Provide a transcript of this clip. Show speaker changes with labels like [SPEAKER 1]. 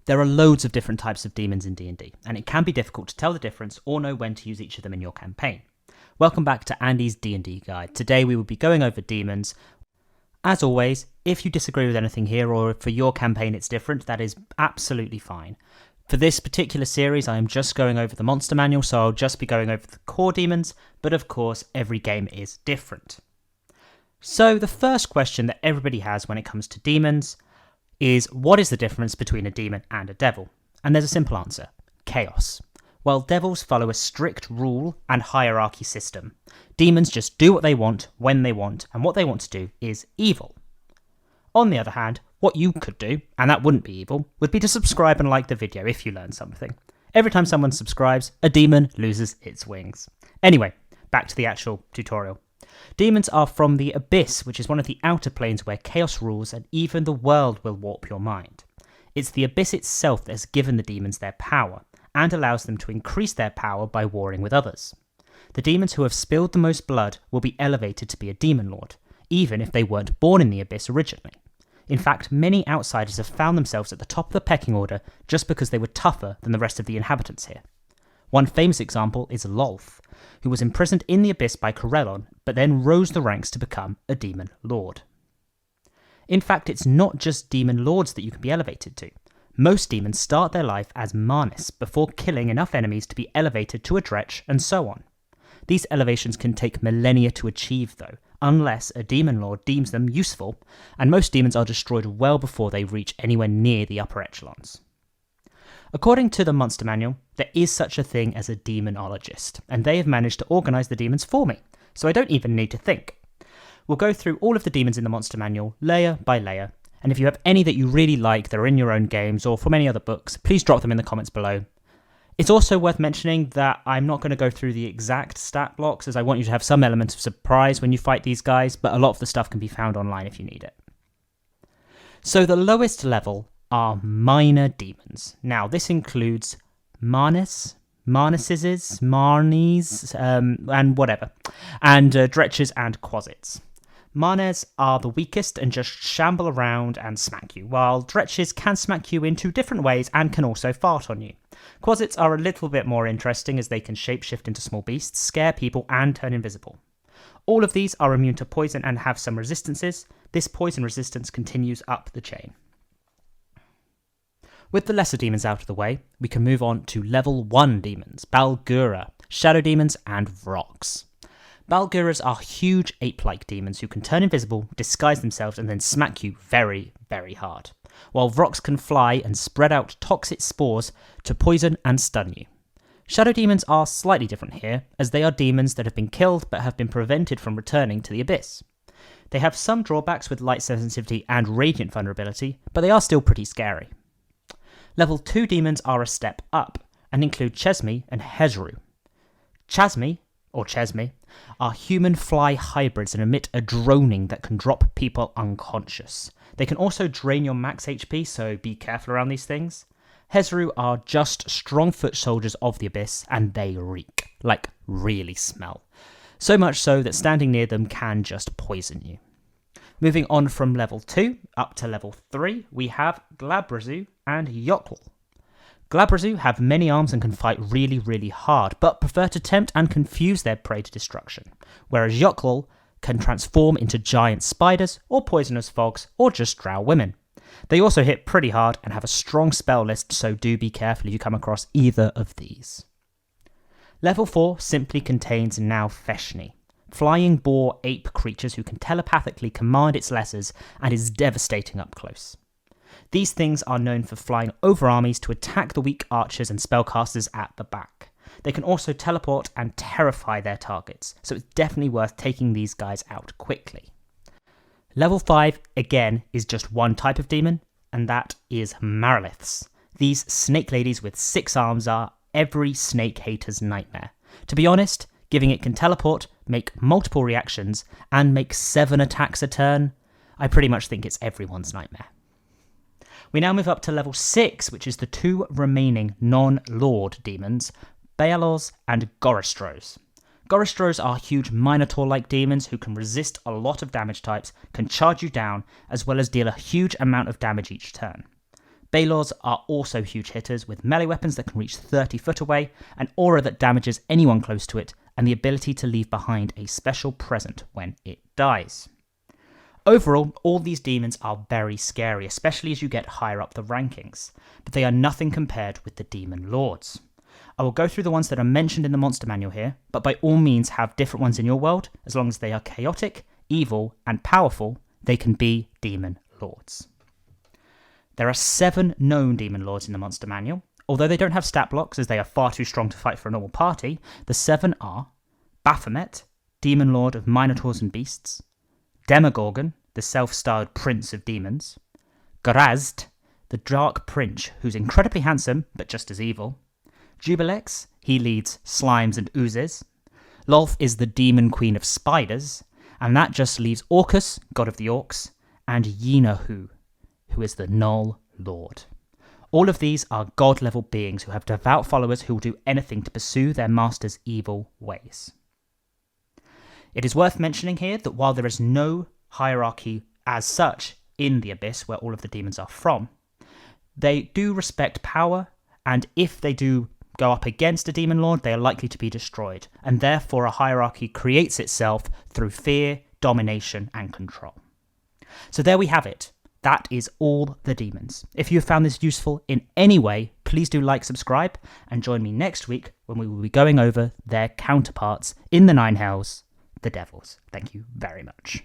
[SPEAKER 1] There are loads of different types of demons in D&D, and it can be difficult to tell the difference or know when to use each of them in your campaign. Welcome back to Andy's D&D guide. Today we will be going over demons. As always, if you disagree with anything here or if for your campaign it's different, that is absolutely fine. For this particular series, I am just going over the monster manual, so I'll just be going over the core demons, but of course every game is different. So the first question that everybody has when it comes to demons is, what is the difference between a demon and a devil? And there's a simple answer: chaos. While devils follow a strict rule and hierarchy system, demons just do what they want, when they want, and what they want to do is evil. On the other hand, what you could do, and that wouldn't be evil, would be to subscribe and like the video if you learned something. Every time someone subscribes, a demon loses its wings. Anyway, back to the actual tutorial. Demons are from the Abyss, which is one of the outer planes where chaos rules and even the world will warp your mind. It's the Abyss itself that has given the demons their power, and allows them to increase their power by warring with others. The demons who have spilled the most blood will be elevated to be a demon lord, even if they weren't born in the Abyss originally. In fact, many outsiders have found themselves at the top of the pecking order just because they were tougher than the rest of the inhabitants here. One famous example is Lolth, who was imprisoned in the Abyss by Corellon, but then rose the ranks to become a demon lord. In fact, it's not just demon lords that you can be elevated to. Most demons start their life as Marnis before killing enough enemies to be elevated to a Dretch, and so on. These elevations can take millennia to achieve though, unless a demon lord deems them useful, and most demons are destroyed well before they reach anywhere near the upper echelons. According to the Monster Manual, there is such a thing as a demonologist, and they have managed to organise the demons for me, so I don't even need to think. We'll go through all of the demons in the Monster Manual, layer by layer, and if you have any that you really like that are in your own games or from any other books, please drop them in the comments below. It's also worth mentioning that I'm not going to go through the exact stat blocks, as I want you to have some element of surprise when you fight these guys, but a lot of the stuff can be found online if you need it. So the lowest level are minor demons. Now this includes Marnises, and whatever, and Dretches and Quasits. Marnes are the weakest and just shamble around and smack you, while Dretches can smack you in 2 different ways and can also fart on you. Quasits are a little bit more interesting as they can shapeshift into small beasts, scare people, and turn invisible. All of these are immune to poison and have some resistances. This poison resistance continues up the chain. With the lesser demons out of the way, we can move on to level 1 demons, Balgura, shadow demons, and Vrox. Balguras are huge ape-like demons who can turn invisible, disguise themselves, and then smack you very, very hard, while Vrox can fly and spread out toxic spores to poison and stun you. Shadow demons are slightly different here, as they are demons that have been killed but have been prevented from returning to the Abyss. They have some drawbacks with light sensitivity and radiant vulnerability, but they are still pretty scary. Level 2 demons are a step up, and include Chesmi and Hezru. Chesmi are human fly hybrids and emit a droning that can drop people unconscious. They can also drain your max HP, so be careful around these things. Hezru are just strong foot soldiers of the Abyss, and they reek, like really smell. So much so that standing near them can just poison you. Moving on from level 2 up to level 3, we have Glabrazu and Yokl. Glabrazu have many arms and can fight really, really hard, but prefer to tempt and confuse their prey to destruction, whereas Yokl can transform into giant spiders, or poisonous fogs, or just drow women. They also hit pretty hard and have a strong spell list, so do be careful if you come across either of these. Level 4 simply contains Naufeshni, flying boar ape creatures who can telepathically command its lessers and is devastating up close. These things are known for flying over armies to attack the weak archers and spellcasters at the back. They can also teleport and terrify their targets, so it's definitely worth taking these guys out quickly. Level 5, again, is just one type of demon, and that is Mariliths. These snake ladies with 6 arms are every snake hater's nightmare. To be honest, giving it can teleport, make multiple reactions, and make 7 attacks a turn, I pretty much think it's everyone's nightmare. We now move up to level 6, which is the 2 remaining non-lord demons, Baelos and Goristros. Goristros are huge Minotaur-like demons who can resist a lot of damage types, can charge you down, as well as deal a huge amount of damage each turn. Balors are also huge hitters with melee weapons that can reach 30 foot away, an aura that damages anyone close to it, and the ability to leave behind a special present when it dies. Overall, all these demons are very scary, especially as you get higher up the rankings, but they are nothing compared with the demon lords. I will go through the ones that are mentioned in the monster manual here, but by all means have different ones in your world. As long as they are chaotic, evil, and powerful, they can be demon lords. There are 7 known demon lords in the monster manual. Although they don't have stat blocks as they are far too strong to fight for a normal party, the 7 are Baphomet, demon lord of minotaurs and beasts; Demogorgon, the self-styled prince of demons; Grazd, the dark prince who's incredibly handsome but just as evil; Jubilex, he leads slimes and oozes; Lolth is the demon queen of spiders, and that just leaves Orcus, god of the orcs, and Yeenahu, who is the Null Lord. All of these are god-level beings who have devout followers who will do anything to pursue their master's evil ways. It is worth mentioning here that while there is no hierarchy as such in the Abyss, where all of the demons are from, they do respect power, and if they do go up against a demon lord, they are likely to be destroyed, and therefore a hierarchy creates itself through fear, domination, and control. So there we have it. That is all the demons. If you have found this useful in any way, please do like, subscribe, and join me next week when we will be going over their counterparts in the Nine Hells, the Devils. Thank you very much.